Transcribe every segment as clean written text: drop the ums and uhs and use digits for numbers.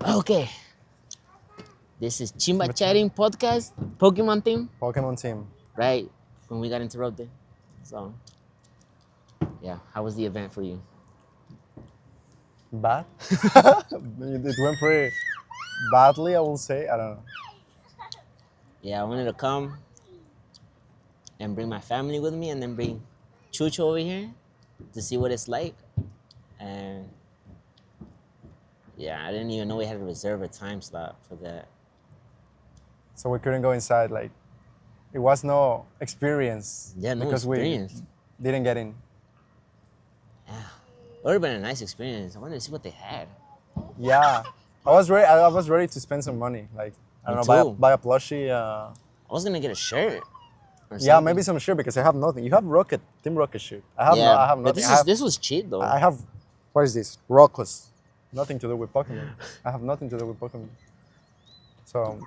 Okay, this is Chimba Chimba Chatting. Chatting podcast, Pokemon theme, Pokemon team. right? When we got interrupted. So, yeah, how was the event for you? Bad. It went pretty badly, I will say. I don't know. Yeah, I wanted to come and bring my family with me and then bring Chucho over here to see what it's like. And yeah, I didn't even know we had to reserve a time slot for that. So we couldn't go inside. Like, it was no experience Yeah, no because we experience. didn't get in. Yeah, it would have been a nice experience. I wanted to see what they had. Yeah, I was ready to spend some money. Like, I Me don't know, too. buy a plushie. I was gonna get a shirt or Yeah, maybe something. some shirt because I have nothing. You have Rocket, Team Rocket shirt. I have no. Yeah, I have but nothing. this was cheap though. I have. What is this? Rocos. Nothing to do with Pokemon. I have nothing to do with Pokemon. So,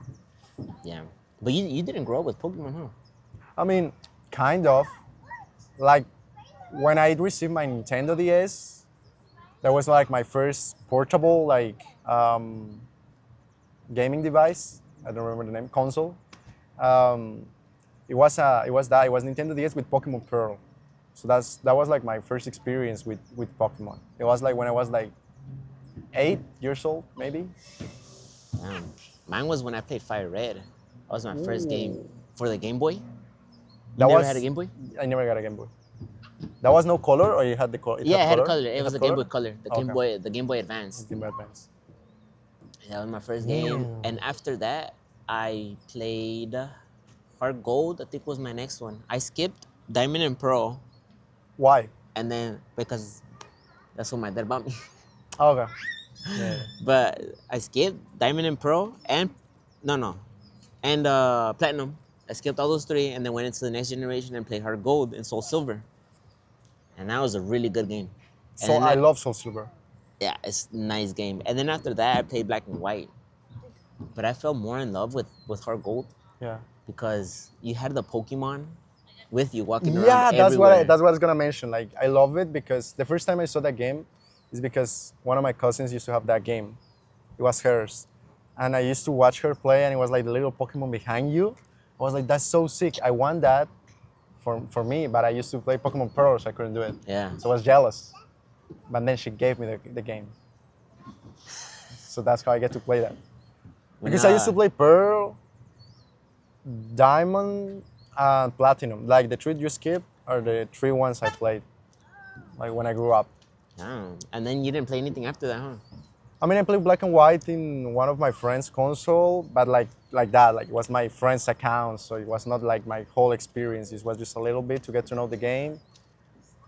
Yeah, but you didn't grow up with Pokemon, huh? I mean, kind of. Like when I received my Nintendo DS, that was like my first portable gaming device. I don't remember the name. Console. Um, it was Nintendo DS with Pokemon Pearl. So that was like my first experience with Pokemon. It was like when I was like 8 years old, maybe. Mine was when I played Fire Red. That was my first game Ooh. for the Game Boy. You That never had a was Game Boy? I never got a Game Boy. That was no color, or you had the color. It Yeah, had it had a color. color. It It was had a Game Boy color. Color. Okay. The Game Boy Advance. Game Boy Advance. That was my first game. Damn. And after that, I played Heart Gold. I think was my next one. I skipped Diamond and Pearl, Why? and then because that's what my dad bought me. Oh, okay. Yeah. But I skipped Diamond and Pearl and no, and Platinum. I skipped all those three and then went into the next generation and played Heart Gold and Soul Silver, and that was a really good game. And So then I that, love Soul Silver. yeah, it's a nice game. And then after that, I played Black and White, but I fell more in love with Heart Gold Yeah. because you had the Pokemon with you walking around Yeah, everywhere. that's what I was gonna mention. Like I love it because the first time I saw that game is because one of my cousins used to have that game. It was hers, and I used to watch her play, and it was like the little Pokemon behind you. I was like, that's so sick. I want that for me, but I used to play Pokemon Pearl, so I couldn't do it. Yeah, So I was jealous. But then she gave me the game, so that's how I get to play that. when Because I used to play Pearl, Diamond, and Platinum. Like the three you skip are the three ones I played. Like when I grew up. and then you didn't play anything after that, huh? I mean, I played Black and White in one of my friends' console, but like that, like it was my friend's account, so it was not like my whole experience. It was just a little bit to get to know the game.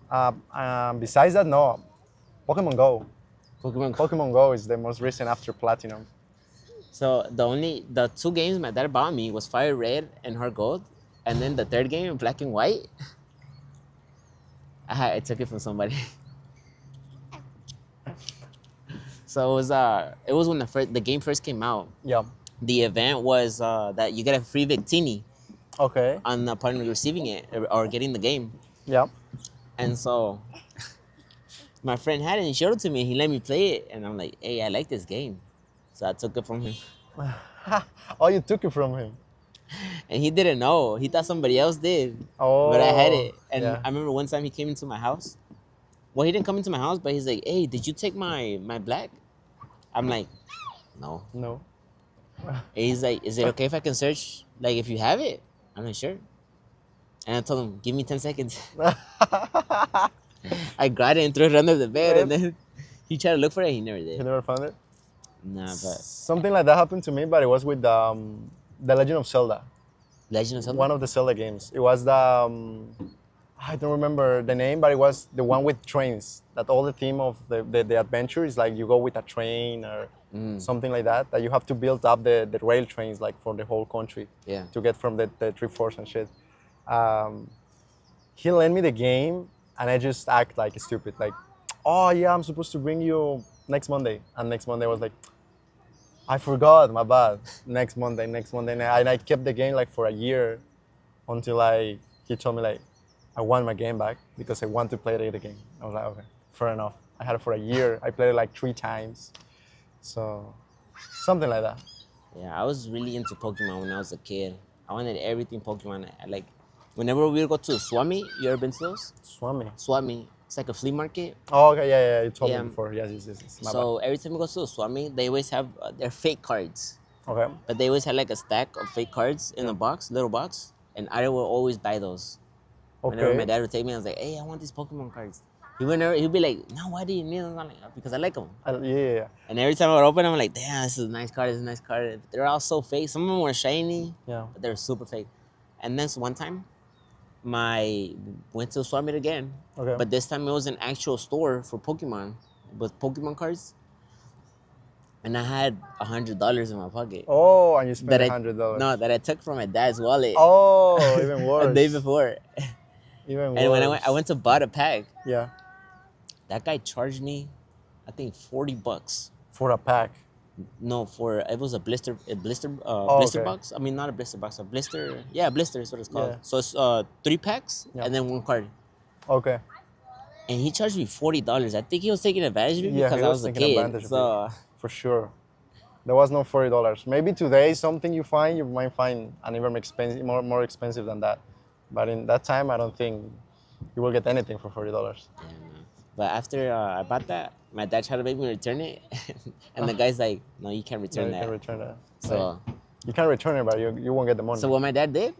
Besides that, no, Pokemon Go. Pokemon. Pokemon Go is the most recent after Platinum. So the two games my dad bought me was Fire Red and Heart Gold, and then the third game, Black and White, I took it from somebody. So it was when the game first came out. Yeah. The event was that you get a free Victini Okay. on the partner receiving it or getting the game, Yeah. and so my friend had it and he showed it to me. And he let me play it, and I'm like, hey, I like this game, so I took it from him, Oh, you took it from him. and he didn't know. He thought somebody else did, but I had Oh, it. And yeah. I remember one time he came into my house. Well, he didn't come into my house, but he's like, hey, did you take my black? I'm like, no. No. And he's like, is it okay if I can search, like, if you have it? I'm like, sure. And I told him, give me 10 seconds. I got it and threw it under the bed, and then he tried to look for it. He never You did. never found it? Nah, but Something like that happened to me, but it was with the Legend of Zelda, Legend of Zelda? one of the Zelda games. It was I don't remember the name, but it was the one with trains. That all the theme of the adventure is like you go with a train or something like that. That you have to build up the rail trains like for the whole country Yeah. to get from the three forts and shit. Um, he lent me the game, and I just act like stupid. Like, oh yeah, I'm supposed to bring you next Monday, and next Monday I was like, I forgot, my bad. Next Monday, and I kept the game like for a year until he told me like, I want my game back because I want to play it again. I was like, okay, fair enough. I had it for a year. I played it like 3 times. So something like that. Yeah, I was really into Pokemon when I was a kid. I wanted everything Pokemon. I like whenever we would go to Swami. You ever been to those? Swami. Swami. It's like a flea market. Oh, okay, yeah. You told me Yeah. before. Yes. My bad. So every time we go to the Swami, they always have their fake cards. Okay. But they always had like a stack of fake cards in a box, little box, and I will always buy those. Whenever my Okay. dad would take me, I was like, "Hey, I want these Pokemon cards." He'd be like, "No, why do you need them?" I'm like, "Because I like them." Yeah. And every time I would open them, I'm like, "Damn, this is a nice card. This is a nice card." They're all so fake. Some of them were shiny, Yeah. but they're super fake. And then one time, my went to Swap Meet again, Okay. but this time it was an actual store for Pokemon with Pokemon cards, and I had $100 in my pocket Oh, and you spent that I $100. no that I took from my dad's wallet Oh, even a day worse. before. Even And when worse. I went to buy a pack, Yeah. that guy charged me, I think $40. For a pack. No, for it was a blister Oh, blister okay. box. I mean, not a blister box, a blister. Yeah, blister is what it's called. Yeah. So it's 3 packs Yeah. and then one card. Okay. And he charged me $40. I think he was taking advantage of me Yeah, because he I was was a taking kid. advantage of So For sure. There was no $40. Maybe today something you find, you might find an even more expensive than that. But in that time, I don't think you will get anything for $40. yeah, man. But after I bought that, my dad tried to make me return it, and the guy's like, "No, you can't No, return you that." can return that. So, You can return it, but you won't get the money. so what my dad did,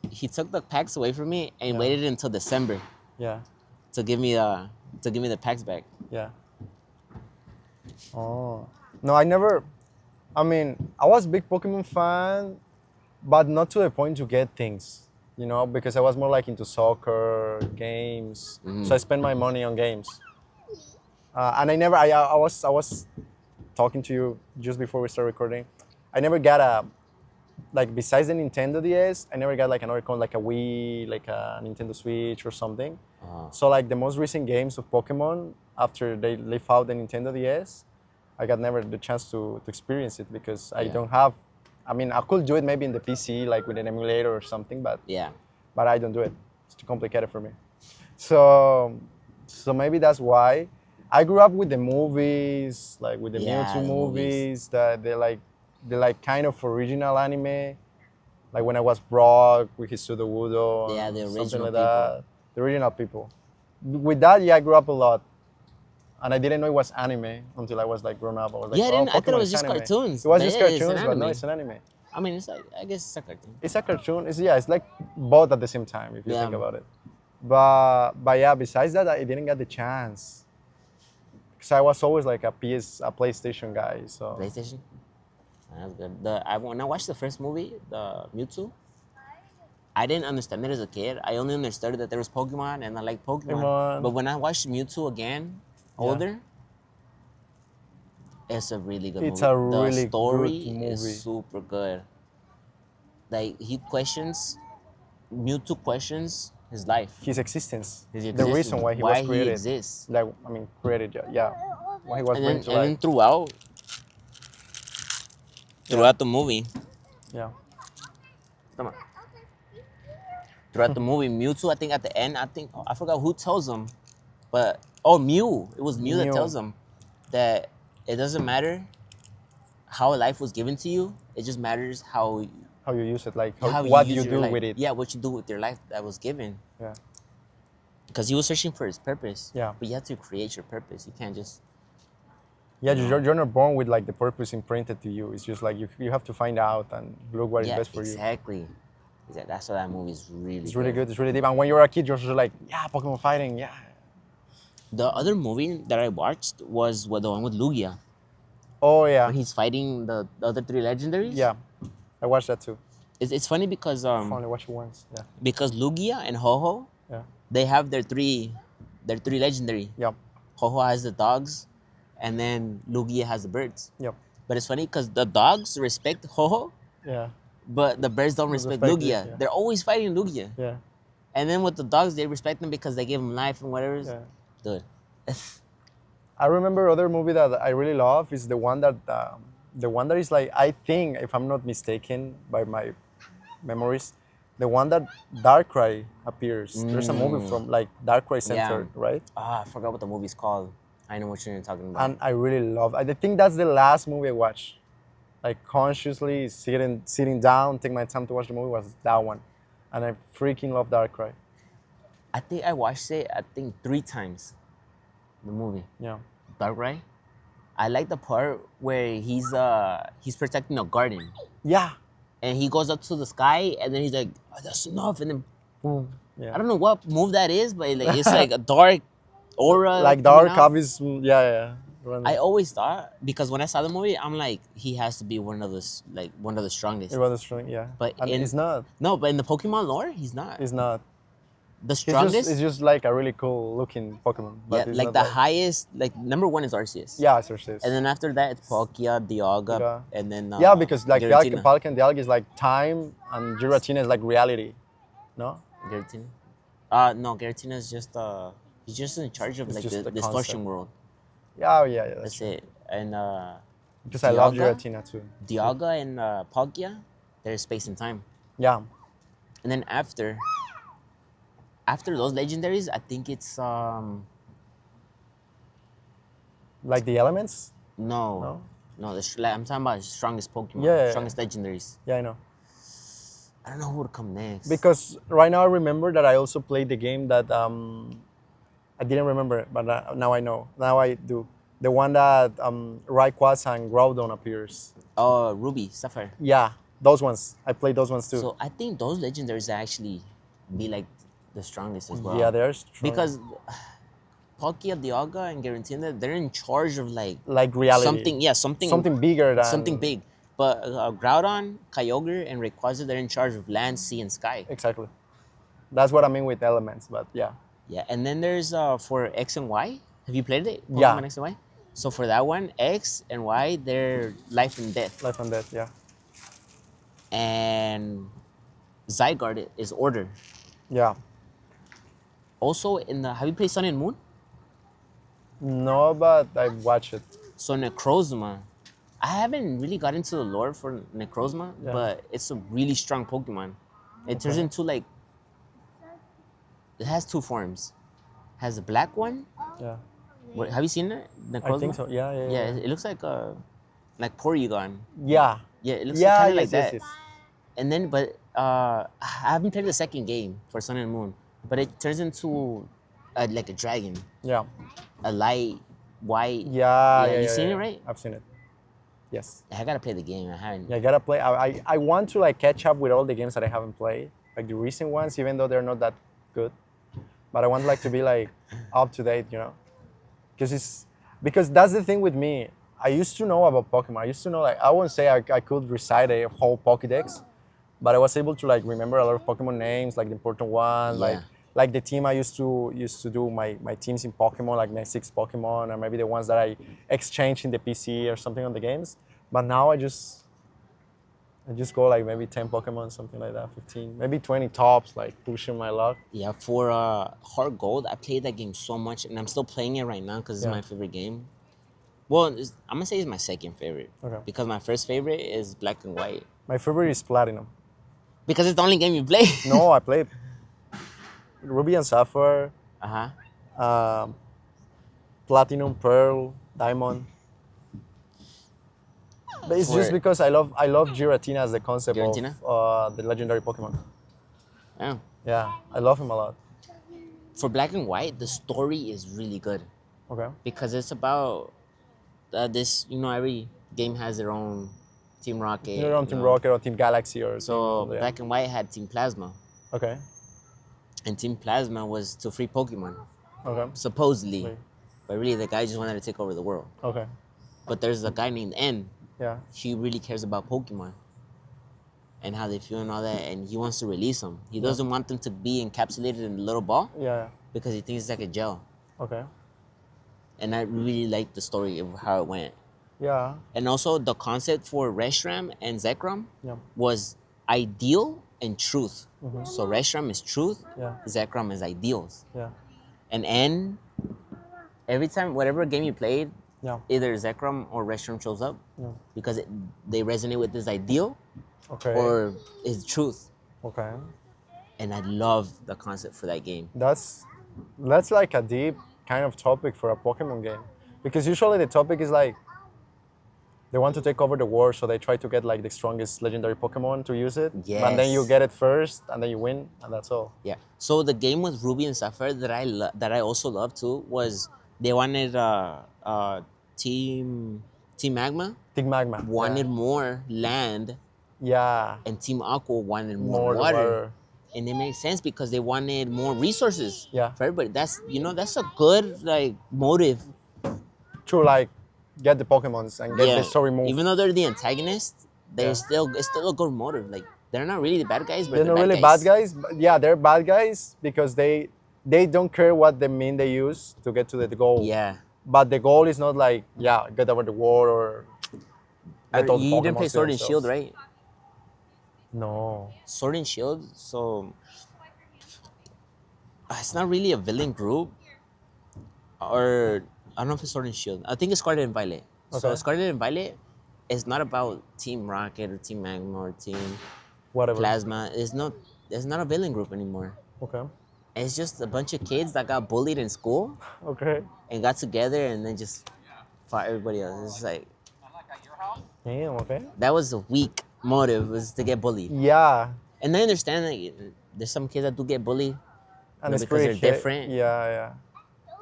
he took the packs away from me and Yeah. waited until December Yeah, to give me the packs back. yeah. Oh. No, I never. I mean, I was a big Pokemon fan, but not to the point to get things, because I was more like into soccer, games. So I spent my money on games. And I was talking to you just before we start recording. I never got like besides the Nintendo DS, I never got like another console, like a Wii, like a Nintendo Switch or something. So like the most recent games of Pokemon, after they leave out the Nintendo DS, I got never the chance to experience it because I Yeah. don't have. I mean, I could do it maybe in the PC, like with an emulator or something, but Yeah. I don't do it. It's too complicated for me. So maybe that's why. I grew up with the movies, like with the Yeah, Mewtwo the movies. movies, that they're like kind of original anime. Like when I was Brock with his Sudowoodo, Yeah, the something original like that. The original people. With that, yeah, I grew up a lot. And I didn't know it was anime until I was like grown up. I was like, Yeah, I oh, didn't. I thought it Pokemon was is just anime. cartoons. It was but just yeah, it's an cartoons, but no, anime. it's an anime. I mean, I guess it's a cartoon. It's a cartoon. It's like both at the same time if you Yeah. think about it. But yeah, besides that, I didn't get the chance because I was always like a PlayStation guy. So PlayStation. That's good. When I watched the first movie, the Mewtwo, I didn't understand it as a kid. I only understood that there was Pokemon and I like Pokemon. Pokemon. But when I watched Mewtwo again, older, it's a really good It's movie. a really The story good movie. is super good. Like Mewtwo questions his life, His existence, his the existence, reason why he was created, exists. like I mean, created, yeah, why he was And brought then, to and then life. throughout the movie, Yeah, come on. Throughout the movie, Mewtwo, I think at the end, I forgot who tells him, but Mew. It was Mew that Mew. tells him that it doesn't matter how life was given to you. It just matters how you use it, like how what use you your do life. with it. Yeah, what you do with your life that was given. Yeah. Because he was searching for his purpose. Yeah. But you have to create your purpose. You can't just. Yeah, you're not born with like the purpose imprinted to you. It's just like you have to find out and look what is best for you. Exactly. That's why that movie is really. It's really good. It's really deep. And when you're a kid, you're just like, yeah, Pokemon fighting, yeah. The other movie that I watched was the one with Lugia Oh yeah, when he's fighting the other three legendaries. yeah. I watched that too. It's funny because I've only watched it once. Yeah, because Lugia and Ho-Oh, yeah, they have their three legendary. yep, Ho-Oh has the dogs, and then Lugia has the birds. yep, But it's funny because the dogs respect Ho-Oh, yeah, but the birds don't respect respect it, Lugia. yeah. They're always fighting Lugia. yeah, And then with the dogs, they respect them because they give them life and whatever. yeah. Dude. I remember other movie that I really love is the one that is like, I think, if I'm not mistaken by my memories, the one that Darkrai appears. There's a movie from like Darkrai centered, right? I forgot what the movie's called. I know what you're talking about. And I really love. I think that's the last movie I watched. like consciously sitting down, take my time to watch the movie was that one, and I freaking love Darkrai. I think I watched it. I think 3 times. The movie Yeah, Darkrai. I like the part where he's protecting a garden, yeah, and he goes up to the sky, and then he's like, oh, "That's enough," and then boom, I yeah. don't know what move that is, but like it's like a dark aura Like coming dark out. obvious, yeah, yeah. I Running. always thought because when I saw the movie, I'm like, he has to be one of the It strongest. was strong, yeah. But And in it's not. no, but in the Pokemon lore, he's not It's not. the It's strongest. just like a really cool looking Pokemon, Yeah, but it's like not the like. highest, like number one is Arceus, Yeah, Cersei. and then after that it's Palkia, Dialga, Yeah. and then Yeah, because like Giratina. Palkia and Dialga is like time, and Giratina is like reality. No, Giratina. No, Giratina is just he's just in charge of it's like the just the distortion concept. world. Yeah, oh, yeah, yeah, that's That's true. it. And Because I love Dialga, Giratina too. Dialga and Palkia, there's space and time. Yeah, And then after those legendaries, I think it's like the elements. no, No. no. Like, I'm talking about the strongest Pokemon, Yeah, strongest legendaries. yeah, I know. I don't know who would come next. Because right now I remember that I also played the game that I didn't remember, but now I know. Now I do. The one that Rayquaza and Groudon appears. Oh, Ruby, Sapphire. Yeah, those ones. I played those ones too. So I think those legendaries actually be like the strongest as well. Yeah, they're strong. Because Palkia, Dialga, and Giratina, they're in charge of like reality. something. Yeah, Something bigger than something big. But Groudon, Kyogre, and Rayquaza, they're in charge of land, sea, and sky. Exactly. That's what I mean with elements, but yeah. Yeah, and then there's for X and Y. Have you played it? Pokemon Yeah. X and Y. So for that one, X and Y, they're life and death, Life and death, yeah. and Zygarde is order. Yeah. Also, in the have you played Sun and Moon? No, but I watch it. So Necrozma, I haven't really got into the lore for Necrozma, Yeah. but it's a really strong Pokemon. It turns Okay. into like it has 2 forms. Has a black one. Yeah. What, have you seen it? Necrozma? I think so. Yeah, yeah, Yeah, yeah. it looks like Porygon. Yeah. Yeah, it looks Yeah, kind of yes, like that. yes, yes. And then, but I haven't played the second game for Sun and Moon, but it turns into like a dragon, Yeah. a light white. Yeah, Yeah, yeah, you yeah, seen yeah. it, right? I've seen it. Yes. I gotta play the game. I haven't. Yeah, I gotta play. I want to like catch up with all the games that I haven't played, like the recent ones, even though they're not that good. But I want like to be like up to date, you know, because that's the thing with me. I used to know about Pokemon. I used to know like I won't say I could recite a whole Pokédex, but I was able to like remember a lot of Pokemon names, like the important ones, Yeah. like the team I used to do my teams in Pokemon, like my 6 Pokemon, or maybe the ones that I exchanged in the PC or something on the games. But now I just go like maybe 10 Pokemon, something like that, 15, maybe 20 tops, like pushing my luck. Yeah, for Heart Gold, I played that game so much, and I'm still playing it right now because it's Yeah. my favorite game. Well, I'm gonna say it's my second favorite Okay. because my first favorite is Black and White My favorite is Platinum. because it's the only game you play. No, I played Ruby and Sapphire, Uh-huh. Platinum, Pearl, Diamond. But it's just For- because I love Giratina as the concept Giratina? of the legendary Pokemon. Yeah. Yeah, I love him a lot. For Black and White, the story is really good Okay. because it's about this. Every game has their own Team Rocket. You're on Team Rocket or Team Galaxy or So Team, yeah. Black and White had Team Plasma, Okay. and Team Plasma was to free Pokemon, Okay. supposedly, Wait. but really the guy just wanted to take over the world. Okay. But there's a guy named N. Yeah. He really cares about Pokemon and how they feel and all that, and he wants to release them. He doesn't want them to be encapsulated in a little ball Yeah. because he thinks it's like a gel. Okay. And I really like the story of how it went. Yeah. And also the concept for Reshiram and Zekrom Yeah. was ideal and truth. So Reshiram is truth, Yeah. Zekrom is ideals. Yeah. And N, every time, whatever game you played, Yeah. either Zekrom or Reshiram shows up Yeah. because they resonate with his ideal Okay. or his truth. Okay. And I love the concept for that game. That's like a deep kind of topic for a Pokemon game, because usually the topic is like, They want to take over the world, so they try to get like the strongest legendary Pokemon to use it. And then you Yes. get it first, and then you win, and that's all. Yeah. So the game with Ruby and Sapphire that that I also love too was they wanted team Team Magma Team Magma. wanted more land Yeah. and Team Aqua wanted more More the water. water. And it makes sense because they wanted more resources Yeah. for everybody. That's a good like motive. To like get the Pokemons and get the Yeah. story move. Even though they're the antagonists, Yeah. it's still a good motive. Like they're not really the bad guys, but They're not really bad guys. But yeah, they're bad guys because they don't care what the mean they use to get to the goal. Yeah. But the goal is not like, yeah, get over the war or get all the You didn't play Pokemon to Sword and Shield, themselves. right? No. Sword and Shield, so it's not really a villain group, or I don't know if it's Sword and Shield. I think it's Scarlet and Violet. So Okay. Scarlet and Violet is not about Team Rocket or Team Magma or Team Whatever. Plasma. It's not a villain group anymore. Okay. It's just a bunch of kids that got bullied in school Okay. and got together and then just fought everybody else. It's like Damn, okay. that was a weak motive, was to get bullied. Yeah. And I understand that there's some kids that do get bullied, And it's because pretty they're different. Yeah, yeah.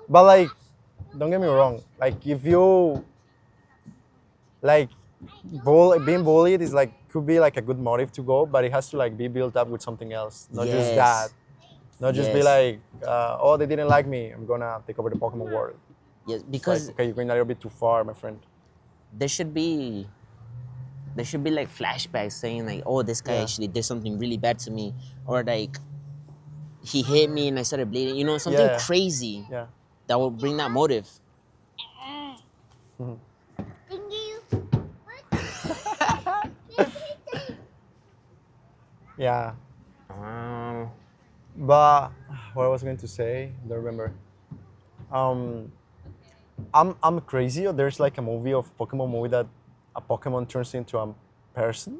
But like, don't get me wrong. Like if you like being bullied is like could be like a good motive to go, but it has to like be built up with something else, not just Yes. that. Not just be Yes. like, oh, they didn't like me. I'm gonna take over the Pokemon world. Yes, It's because like, okay, you're going a little bit too far, my friend. there should be like flashbacks saying like, oh, this guy Yeah. actually did something really bad to me, or like he hit me and I started bleeding. You know, something Yeah. crazy Yeah. that will bring that motive. Yeah. Um, But what I was going to say, don't remember. I'm crazy. There's like a movie of Pokemon movie that a Pokemon turns into a person,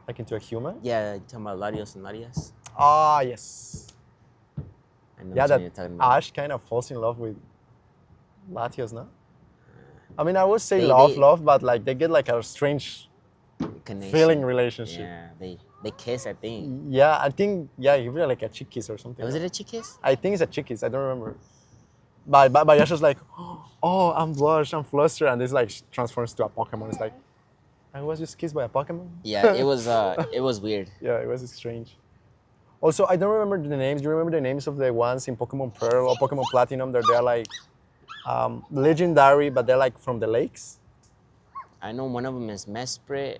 like into a human. yeah, you're talking about Larios and Larias. Ah, yes. I know Yeah, which one that you're talking about. Ash kind of falls in love with Latios, no? I mean, I would say They- love, they- love, but like they get like a strange Connection. feeling relationship. Yeah, they kiss. I think. Yeah, I think give it like a chick kiss or something. Was it a chick kiss? I think it's a chick kiss. I don't remember. But Yasha's like, oh, I'm blushed, I'm flustered, and this like transforms to a Pokemon. It's like, I was just kissed by a Pokemon. Yeah, it was weird. Yeah, it was strange. Also, I don't remember the names. Do you remember the names of the ones in Pokemon Pearl or Pokemon Platinum that they're like legendary, but they're like from the lakes? I know one of them is Mesprit.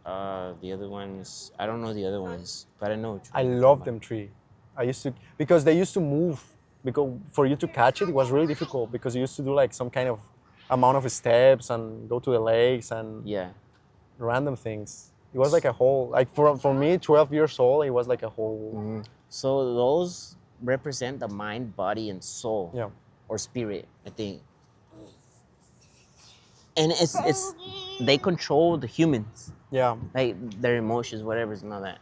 The other ones, I don't know the other ones, but I know. Which I one you're love talking them three. I used to because they used to move. Because for you to catch it was really difficult because you used to do like some kind of amount of steps and go to the lakes and about. Yeah. random things. It was like a whole like for me, 12 years old, it was like a whole So those represent the mind, body, and soul, yeah. or spirit, I think. And it's they control the humans, Yeah. like their emotions, whatever's and all that.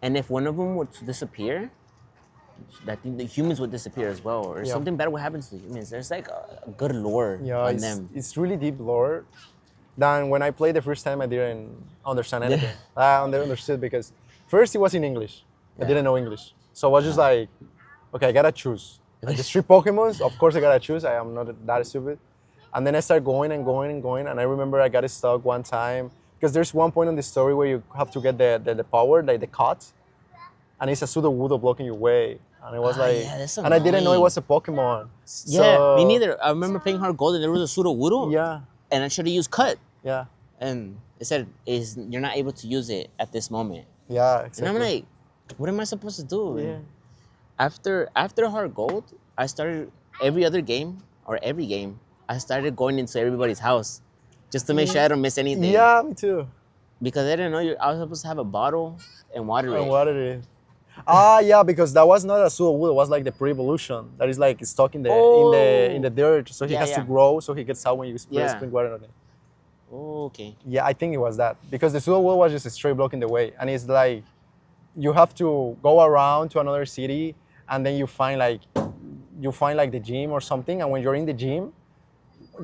And if one of them were to disappear, I think the humans would disappear as well, or Yeah. something bad would happen to the humans. There's like a good lore Yeah, on it's, them. it's really deep lore. Then when I played the first time, I didn't understand anything. I understood because first it was in English. I Yeah. didn't know English, so I was just like, okay, I gotta choose. Like the three Pokemons, of course I gotta choose. I am not that stupid. And then I started going and going and going, and I remember I got stuck one time because there's one point in the story where you have to get the power, like the cut, and it's a pseudo blocking your way. And it was like, yeah, that's and I didn't know it annoying. was a Pokemon. Yeah, me So- neither. I remember playing Hard Gold and there was a pseudo Woodle, Yeah, and I should have used Cut, yeah, and it said you're not able to use it at this moment. yeah, And exactly. I'm like, what am I supposed to do? yeah. After Hard Gold, I started every other game or every game. I started going into everybody's house just to make sure I don't miss anything. Yeah, me too. Because I didn't know I was supposed to have a bottle and water And it. what it is. Yeah, because that was not a pseudo wood, it was like the pre-evolution. That is like stuck in the in the dirt, so he Yeah, has to yeah. grow, so he gets out when you spray Yeah. spring water on it. Oh, okay. Yeah, I think it was that. Because the pseudo wood was just a straight block in the way. And it's like you have to go around to another city and then you find like the gym or something, and when you're in the gym,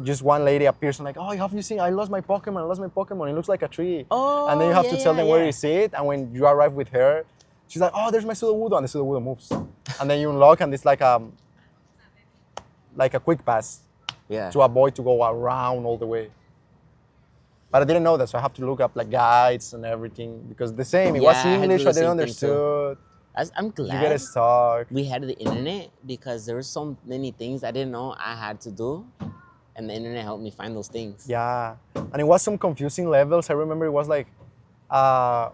just one lady appears and like, oh, have you seen? I lost my Pokemon. I lost my Pokemon. It looks like a tree. Oh, And then you have yeah, to tell yeah, them where yeah. is it. And when you arrive with her, she's like, oh, there's my Sudowoodo, and the Sudowoodo moves. And then you unlock, and it's like a quick pass Yeah. to avoid to go around all the way. But I didn't know that, so I have to look up like guides and everything because the same. It Yeah, was I had to do English, the I didn't same thing, too. understood. I'm You glad get stuck. we had the internet because there were so many things I didn't know I had to do, and the internet helped me find those things. Yeah, and it was some confusing levels. I remember it was like uh,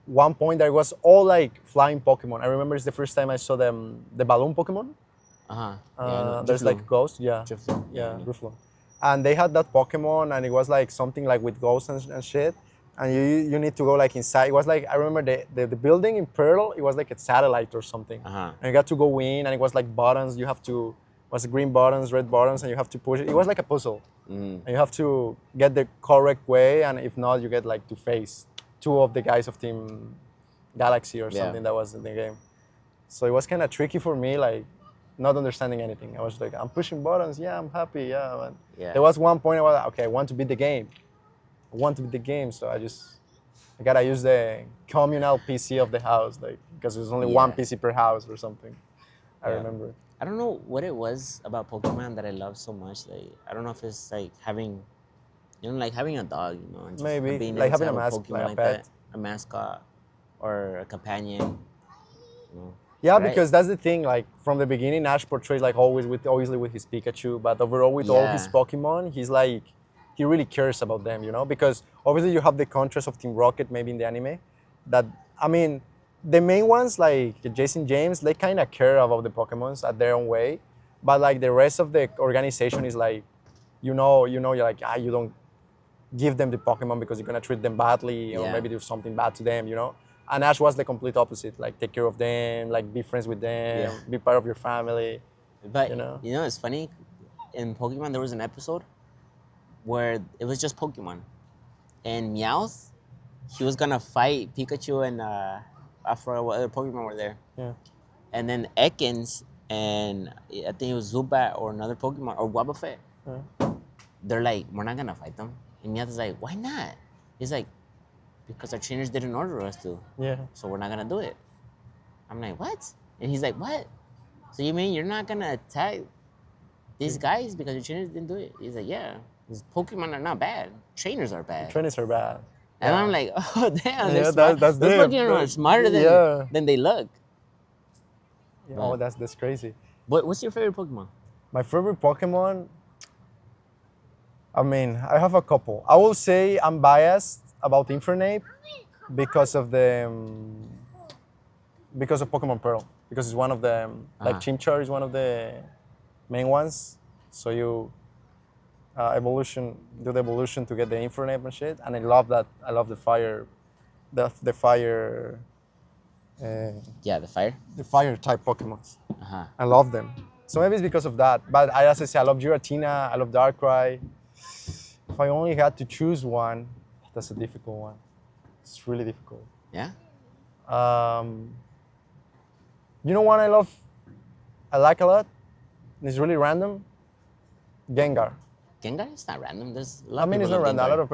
one point that it was all like flying Pokemon. I remember it's the first time I saw the balloon Pokemon. Yeah, I know. There's Drifloon. like ghosts, yeah, Drifloon, yeah, I yeah, know. Drifloon. And they had that Pokemon, and it was like something like with ghosts and shit. And you need to go like inside. It was like I remember the building in Pearl. It was like a satellite or something, and you got to go in, and it was like buttons. You have to was green buttons, red buttons, and you have to push it. It was like a puzzle, and you have to get the correct way. And if not, you get like to face two of the guys of Team Galaxy or Yeah. something that was in the game. So it was kind of tricky for me, like not understanding anything. I was like, I'm pushing buttons. Yeah, I'm happy. Yeah, man. Yeah. There was one point I was like, okay, I want to beat the game. I want to beat the game, so I gotta use the communal PC of the house, like because there's only one Yeah. PC per house or something. I Yeah. remember. I don't know what it was about Pokemon that I love so much. Like, I don't know if it's like having, like having a dog, and just Maybe, being like able to having a have Pokemon Pokemon like a like pet. that, a mascot, or a companion. Yeah, Right? because that's the thing. Like from the beginning, Ash portrays like obviously with his Pikachu, but overall with all his Yeah. Pokemon, he's like he really cares about them, Because obviously you have the contrast of Team Rocket maybe in the anime, that I mean, the main ones like Jason James, they kind of care about the Pokemons at their own way, but like the rest of the organization is like, you're like you don't give them the Pokemon because you're gonna treat them badly or Yeah. maybe do something bad to them, And Ash was the complete opposite, like take care of them, like be friends with them, Yeah. be part of your family. But You know? it's funny. In Pokemon, there was an episode where it was just Pokemon, and Meowth, he was gonna fight Pikachu and I forgot what other Pokemon were there. Yeah. And then Ekans and I think it was Zubat or another Pokemon or Wobbuffet. Yeah. They're like, we're not gonna fight them. And Meowth is like, why not? He's like, because our trainers didn't order us to, Yeah. so we're not gonna do it. I'm like, what? And he's like, what? So you mean you're not gonna attack these guys because your trainers didn't do it? He's like, yeah. These Pokemon are not bad. Trainers are bad. Trainers are bad. And Yeah. I'm like, oh damn, Yeah, they're smart. that's Those them. Pokemon are smarter Yeah. than they look. Yeah, oh, that's crazy. What's your favorite Pokemon? My favorite Pokemon, I mean, I have a couple. I will say I'm biased about Infernape because of because of Pokemon Pearl. Because it's one of the, like Chimchar is one of the main ones. So you do the evolution to get the Infernape and shit. And I love that. I love the fire, the fire, Yeah, the fire. the fire type Pokemons. Uh-huh. I love them. So maybe it's because of that. But as I say, I love Giratina, I love Darkrai. If I only had to choose one, that's a difficult one. It's really difficult. Yeah? You know one I like a lot? And it's really random? Gengar. Gengar? It's not random. There's a lot I of mean, it's people not love random. A Gengar. lot of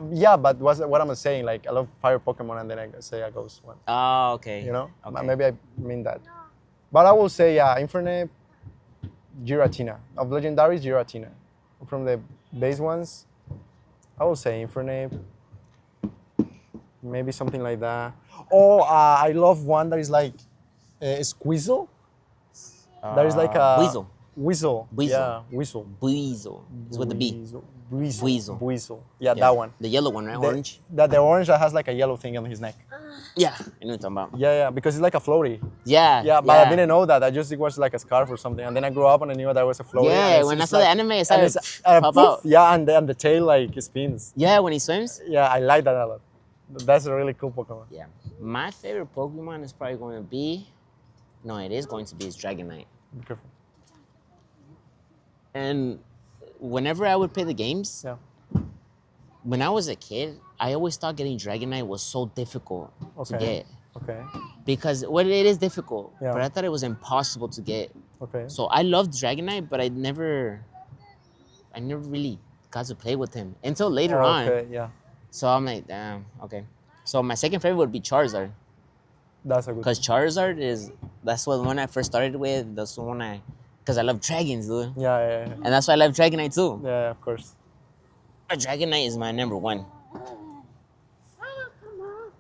people, yeah, but what I'm saying, like, I love fire Pokemon and then I say a ghost one. Oh, okay. You know? Okay. Maybe I mean that. But I will say, yeah, Infernape, Giratina. Of legendaries, Giratina. From the base ones, I will say Infernape. Maybe something like that. Oh, I love one that is like Squeezel. That is like a... Weasel. Weasel. Weasel. Yeah, Weasel. Weasel. It's with the B. Weasel. Weasel. Yeah, that one. The yellow one, right? Orange? The orange that has like a yellow thing on his neck. Yeah. I know what you're talking about. Yeah, because it's like a floaty. Yeah. Yeah, but I didn't know that. It was like a scarf or something. And then I grew up and I knew that was a floaty. Yeah, when I saw the anime, I saw it pop poof, out. yeah, and the tail like spins. Yeah, when he swims. Yeah, I like that a lot. That's a really cool Pokemon. Yeah. My favorite Pokemon is probably going to be... No, it is going to be Dragonite. Be careful. And whenever I would play the games, Yeah. when I was a kid, I always thought getting Dragonite was so difficult to get. Okay. Because it is difficult, Yeah. but I thought it was impossible to get. Okay. So I loved Dragonite, but I never I never really got to play with him until later on. Okay, yeah, So I'm like, damn, okay. So my second favorite would be Charizard. that's a good. Because Charizard that's what the one I first started with. That's the one because I love dragons, dude. Yeah, And that's why I love Dragonite too. yeah, of course. Dragonite is my number one.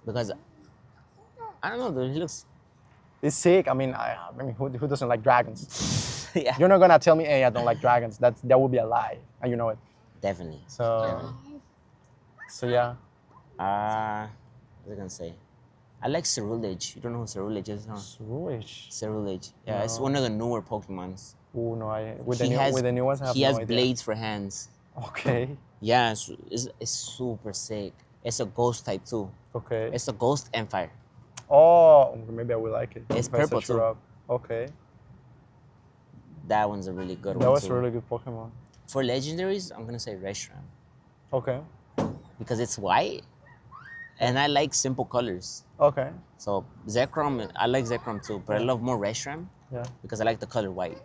Because, I don't know, dude, he looks, It's sick. I mean, I mean, who doesn't like dragons? yeah, You're not gonna tell me, hey, I don't like dragons. That would be a lie, and you know it. definitely. So, so yeah. What was I gonna say? I like Cerulege. You don't know who Cerulege is, huh? Switch. Cerulege. Yeah, it's No. one of the newer Pokemons. Oh no, with He has the new ones, I have he no has idea. blades for hands. Okay. Yeah, it's super sick. It's a ghost type too. Okay. It's a ghost and fire. Oh, maybe I will like it. It's if I purple, search it too. up. Okay. That one's a really good That one was too. a really good Pokemon. For legendaries, I'm gonna say Reshiram Okay. because it's white, and I like simple colors. Okay. So Zekrom, I like Zekrom too, but I love more Reshiram Yeah. because I like the color white,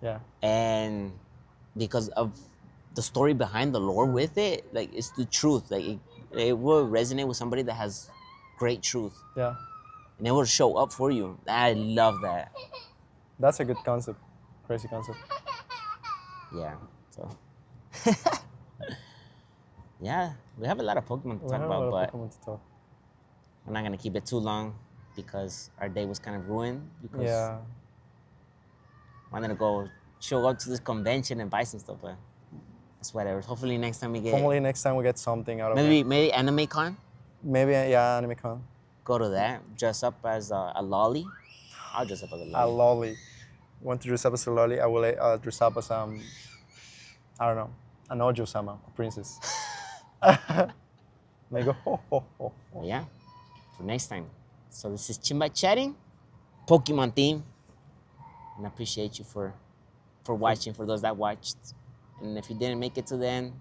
Yeah. and because of the story behind the lore with it, like it's the truth. Like it will resonate with somebody that has great truth, Yeah. and it will show up for you. I love that. That's a good concept. Crazy concept. Yeah. So. Yeah, we have a lot of Pokemon to We talk have a lot about, of but Pokemon to talk. we're not gonna keep it too long because our day was kind of ruined because Yeah. I wanted to go show up to this convention and buy some stuff, but that's whatever. Hopefully next time we get Hopefully next time we get something out of it. maybe Anime Con, Maybe yeah, Anime Con. go to that, dress up as a lolly. I'll dress up as a A lolly. lolly. Want to dress up as a lolly? I will dress up as I don't know, an Ojo-sama, a princess. And I go ho ho ho. But yeah, for next time. So this is Chimba Chatting, Pokemon theme, and I appreciate you for watching. For those that watched, and if you didn't make it to the end,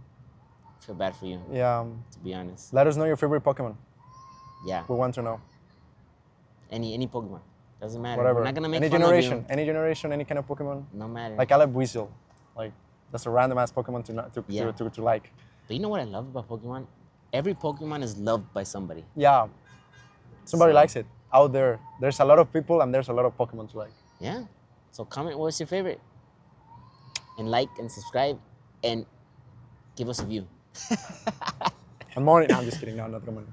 I feel bad for you. Yeah. To be honest. Let us know your favorite Pokemon. Yeah. We want to know. Any Pokemon. Doesn't matter. Whatever. We're not gonna make Any fun generation, of you. any generation, any kind of Pokemon. No matter. Like I like Weasel. Like that's a random ass Pokemon Yeah. to like. But you know what I love about Pokemon? Every Pokemon is loved by somebody. Yeah. Somebody So- likes it out there. There's a lot of people and there's a lot of Pokemon to like. Yeah. So comment what's your favorite. And like and subscribe and give us a view. And money. No, I'm just kidding. No, not money.